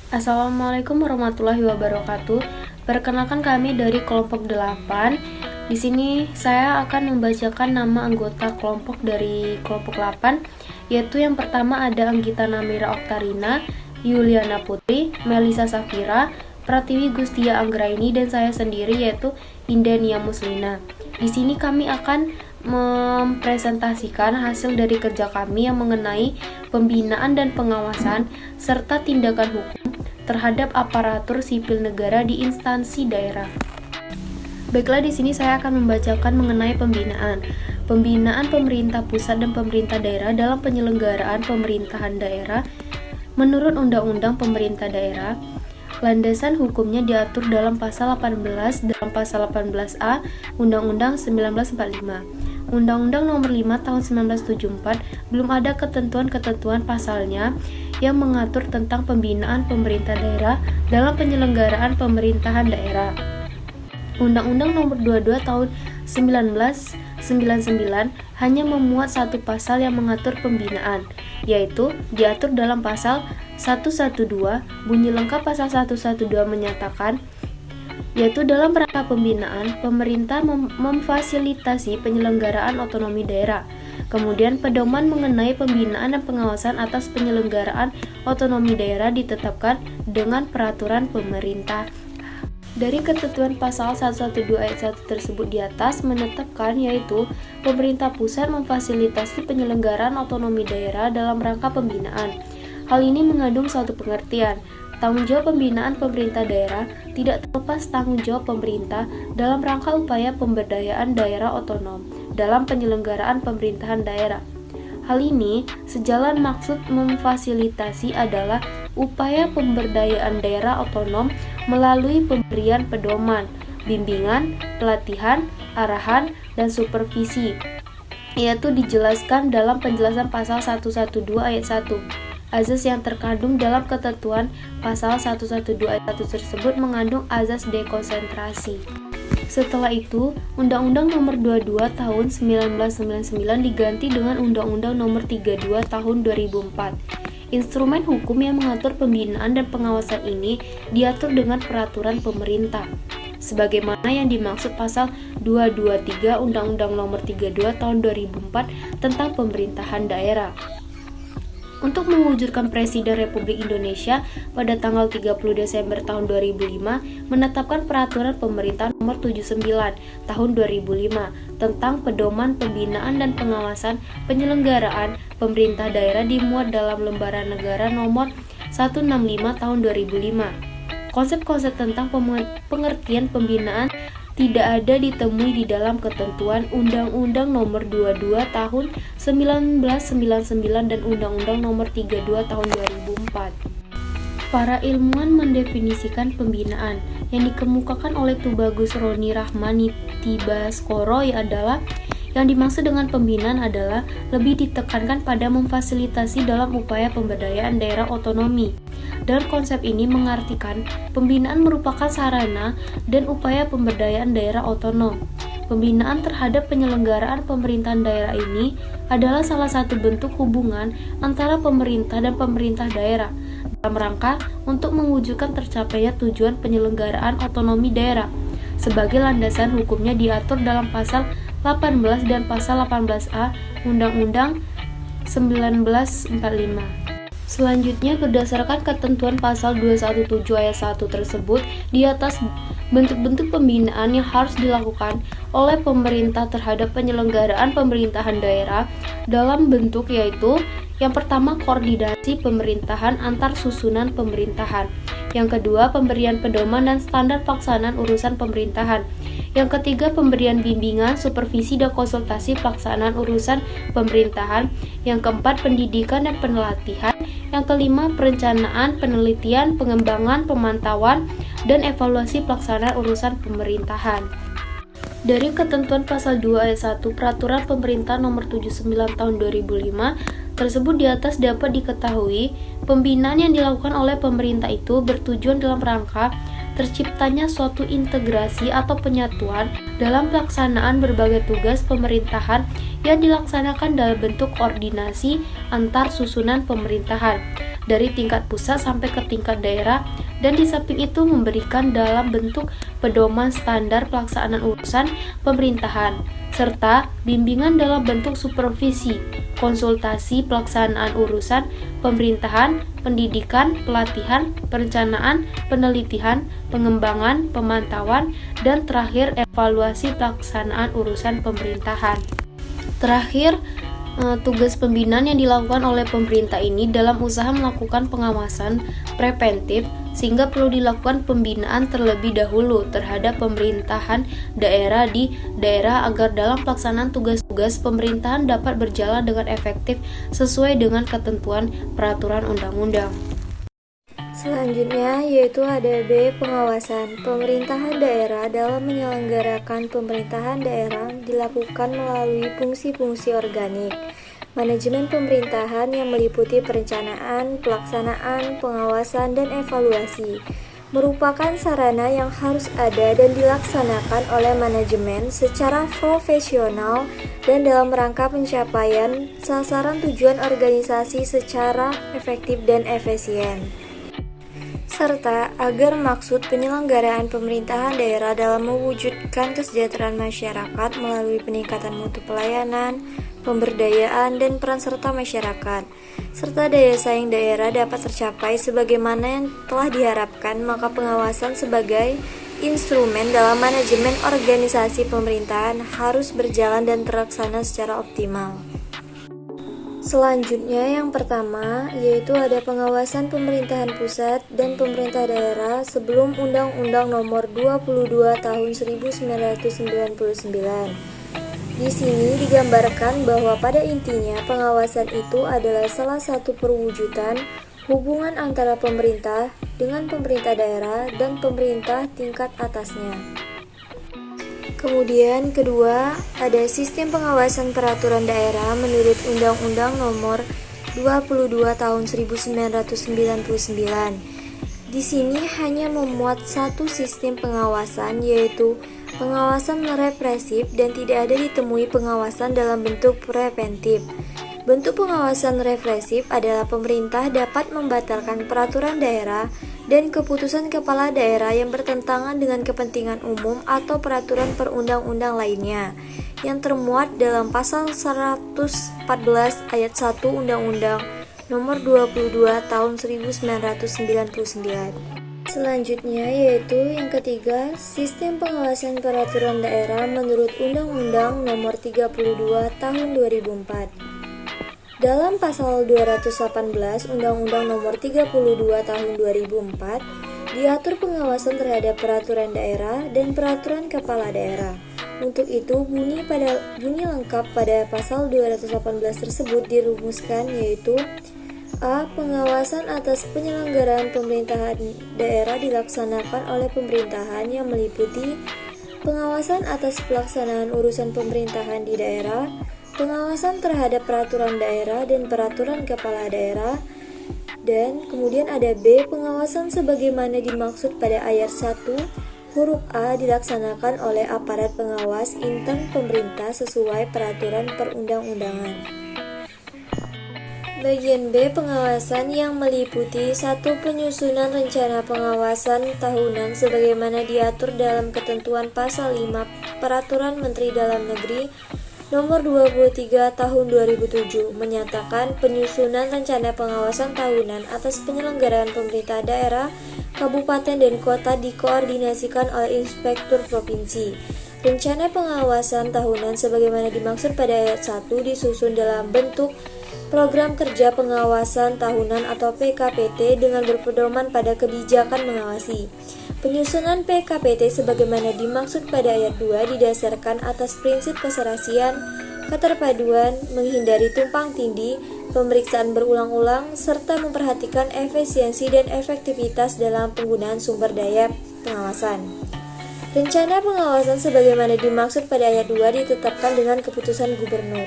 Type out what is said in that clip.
Assalamualaikum warahmatullahi wabarakatuh. Perkenalkan kami dari kelompok 8. Di sini saya akan membacakan nama anggota kelompok dari kelompok 8, yaitu yang pertama ada Anggita Namira Oktarina, Yuliana Putri, Melisa Safira, Pratiwi Gustia Anggraini, dan saya sendiri yaitu Indania Muslina. Di sini kami akan mempresentasikan hasil dari kerja kami yang mengenai pembinaan dan pengawasan serta tindakan hukum terhadap aparatur sipil negara di instansi daerah. Baiklah, di sini saya akan membacakan mengenai pembinaan. Pembinaan pemerintah pusat dan pemerintah daerah dalam penyelenggaraan pemerintahan daerah menurut Undang-Undang Pemerintah Daerah. Landasan hukumnya diatur dalam pasal 18 dalam pasal 18A Undang-Undang 1945. Undang-Undang Nomor 5 Tahun 1974 belum ada ketentuan-ketentuan pasalnya yang mengatur tentang pembinaan pemerintah daerah dalam penyelenggaraan pemerintahan daerah. Undang-Undang Nomor 22 Tahun 1999 hanya memuat satu pasal yang mengatur pembinaan, yaitu diatur dalam pasal 112. Bunyi lengkap pasal 112 menyatakan, yaitu dalam rangka pembinaan, pemerintah memfasilitasi penyelenggaraan otonomi daerah. Kemudian pedoman mengenai pembinaan dan pengawasan atas penyelenggaraan otonomi daerah ditetapkan dengan peraturan pemerintah. Dari ketentuan pasal 112 ayat 1 tersebut di atas menetapkan, yaitu pemerintah pusat memfasilitasi penyelenggaraan otonomi daerah dalam rangka pembinaan. Hal ini mengandung suatu pengertian. Tanggung jawab pembinaan pemerintah daerah tidak terlepas tanggung jawab pemerintah dalam rangka upaya pemberdayaan daerah otonom dalam penyelenggaraan pemerintahan daerah. Hal ini sejalan maksud memfasilitasi adalah upaya pemberdayaan daerah otonom melalui pemberian pedoman, bimbingan, pelatihan, arahan, dan supervisi, yaitu dijelaskan dalam penjelasan pasal 112 ayat 1. Azas yang terkandung dalam ketentuan pasal 112 ayat 1 tersebut mengandung azas dekonsentrasi. Setelah itu, Undang-Undang Nomor 22 Tahun 1999 diganti dengan Undang-Undang Nomor 32 Tahun 2004. Instrumen hukum yang mengatur pembinaan dan pengawasan ini diatur dengan peraturan pemerintah, sebagaimana yang dimaksud pasal 223 Undang-Undang Nomor 32 Tahun 2004 tentang pemerintahan daerah. Untuk mewujudkan Presiden Republik Indonesia pada tanggal 30 Desember tahun 2005 menetapkan Peraturan Pemerintah Nomor 79 Tahun 2005 tentang pedoman pembinaan dan pengawasan penyelenggaraan pemerintah daerah dimuat dalam Lembaran Negara Nomor 165 Tahun 2005. Konsep-konsep tentang pengertian pembinaan tidak ada ditemui di dalam ketentuan Undang-Undang Nomor 22 Tahun 1999 dan Undang-Undang Nomor 32 Tahun 2004. Para ilmuwan mendefinisikan pembinaan yang dikemukakan oleh Tubagus Roni Rahman Tibaskoro adalah yang dimaksud dengan pembinaan adalah lebih ditekankan pada memfasilitasi dalam upaya pemberdayaan daerah otonomi. Dalam konsep ini mengartikan pembinaan merupakan sarana dan upaya pemberdayaan daerah otonom. Pembinaan terhadap penyelenggaraan pemerintahan daerah ini adalah salah satu bentuk hubungan antara pemerintah dan pemerintah daerah dalam rangka untuk mewujudkan tercapainya tujuan penyelenggaraan otonomi daerah. Sebagai landasan hukumnya diatur dalam pasal 18 dan pasal 18A Undang-Undang 1945. Selanjutnya, berdasarkan ketentuan pasal 217 ayat 1 tersebut, di atas bentuk-bentuk pembinaan yang harus dilakukan oleh pemerintah terhadap penyelenggaraan pemerintahan daerah dalam bentuk yaitu yang pertama, koordinasi pemerintahan antar susunan pemerintahan. Yang kedua, pemberian pedoman dan standar pelaksanaan urusan pemerintahan. Yang ketiga, pemberian bimbingan, supervisi, dan konsultasi pelaksanaan urusan pemerintahan. Yang keempat, pendidikan dan pelatihan. Yang kelima, perencanaan, penelitian, pengembangan, pemantauan, dan evaluasi pelaksanaan urusan pemerintahan. Dari ketentuan pasal 2 ayat 1 Peraturan Pemerintah Nomor 79 Tahun 2005 tersebut di atas dapat diketahui, pembinaan yang dilakukan oleh pemerintah itu bertujuan dalam rangka terciptanya suatu integrasi atau penyatuan dalam pelaksanaan berbagai tugas pemerintahan yang dilaksanakan dalam bentuk koordinasi antar susunan pemerintahan dari tingkat pusat sampai ke tingkat daerah, dan di samping itu memberikan dalam bentuk pedoman standar pelaksanaan urusan pemerintahan serta bimbingan dalam bentuk supervisi, konsultasi pelaksanaan urusan pemerintahan, pendidikan, pelatihan, perencanaan, penelitian, pengembangan, pemantauan, dan terakhir evaluasi pelaksanaan urusan pemerintahan. Terakhir, tugas pembinaan yang dilakukan oleh pemerintah ini dalam usaha melakukan pengawasan preventif, sehingga perlu dilakukan pembinaan terlebih dahulu terhadap pemerintahan daerah di daerah agar dalam pelaksanaan tugas-tugas pemerintahan dapat berjalan dengan efektif sesuai dengan ketentuan peraturan undang-undang. Selanjutnya yaitu ada B. Pengawasan. Pemerintahan daerah dalam menyelenggarakan pemerintahan daerah dilakukan melalui fungsi-fungsi organik. Manajemen pemerintahan yang meliputi perencanaan, pelaksanaan, pengawasan, dan evaluasi merupakan sarana yang harus ada dan dilaksanakan oleh manajemen secara profesional dan dalam rangka pencapaian sasaran tujuan organisasi secara efektif dan efisien, serta agar maksud penyelenggaraan pemerintahan daerah dalam mewujudkan kesejahteraan masyarakat melalui peningkatan mutu pelayanan, pemberdayaan, dan peran serta masyarakat, serta daya saing daerah dapat tercapai sebagaimana yang telah diharapkan, maka pengawasan sebagai instrumen dalam manajemen organisasi pemerintahan harus berjalan dan terlaksana secara optimal. Selanjutnya yang pertama yaitu ada pengawasan pemerintahan pusat dan pemerintah daerah sebelum Undang-Undang Nomor 22 Tahun 1999. Di sini digambarkan bahwa pada intinya pengawasan itu adalah salah satu perwujudan hubungan antara pemerintah dengan pemerintah daerah dan pemerintah tingkat atasnya. Kemudian kedua, ada sistem pengawasan peraturan daerah menurut Undang-Undang Nomor 22 Tahun 1999. Di sini hanya memuat satu sistem pengawasan, yaitu pengawasan represif, dan tidak ada ditemui pengawasan dalam bentuk preventif. Bentuk pengawasan represif adalah pemerintah dapat membatalkan peraturan daerah dan keputusan kepala daerah yang bertentangan dengan kepentingan umum atau peraturan perundang-undang lainnya yang termuat dalam pasal 114 ayat 1 Undang-Undang Nomor 22 Tahun 1999. Selanjutnya yaitu yang ketiga, sistem pengawasan peraturan daerah menurut Undang-Undang Nomor 32 Tahun 2004. Dalam pasal 218 Undang-Undang Nomor 32 Tahun 2004 diatur pengawasan terhadap peraturan daerah dan peraturan kepala daerah. Untuk itu bunyi lengkap pada pasal 218 tersebut dirumuskan yaitu A. Pengawasan atas penyelenggaraan pemerintahan daerah dilaksanakan oleh pemerintahan yang meliputi pengawasan atas pelaksanaan urusan pemerintahan di daerah, pengawasan terhadap peraturan daerah dan peraturan kepala daerah, dan kemudian ada B. Pengawasan sebagaimana dimaksud pada ayat 1 huruf A dilaksanakan oleh aparat pengawas intern pemerintah sesuai peraturan perundang-undangan. Bagian B. Pengawasan yang meliputi 1. Penyusunan rencana pengawasan tahunan sebagaimana diatur dalam ketentuan pasal 5 Peraturan Menteri Dalam Negeri Nomor 23 Tahun 2007 menyatakan penyusunan rencana pengawasan tahunan atas penyelenggaraan pemerintah daerah, kabupaten, dan kota dikoordinasikan oleh inspektur provinsi. Rencana pengawasan tahunan sebagaimana dimaksud pada ayat 1 disusun dalam bentuk program kerja pengawasan tahunan atau PKPT dengan berpedoman pada kebijakan mengawasi. Penyusunan PKPT sebagaimana dimaksud pada ayat 2 didasarkan atas prinsip keserasian, keterpaduan, menghindari tumpang tindih, pemeriksaan berulang-ulang, serta memperhatikan efisiensi dan efektivitas dalam penggunaan sumber daya pengawasan. Rencana pengawasan sebagaimana dimaksud pada ayat 2 ditetapkan dengan keputusan gubernur.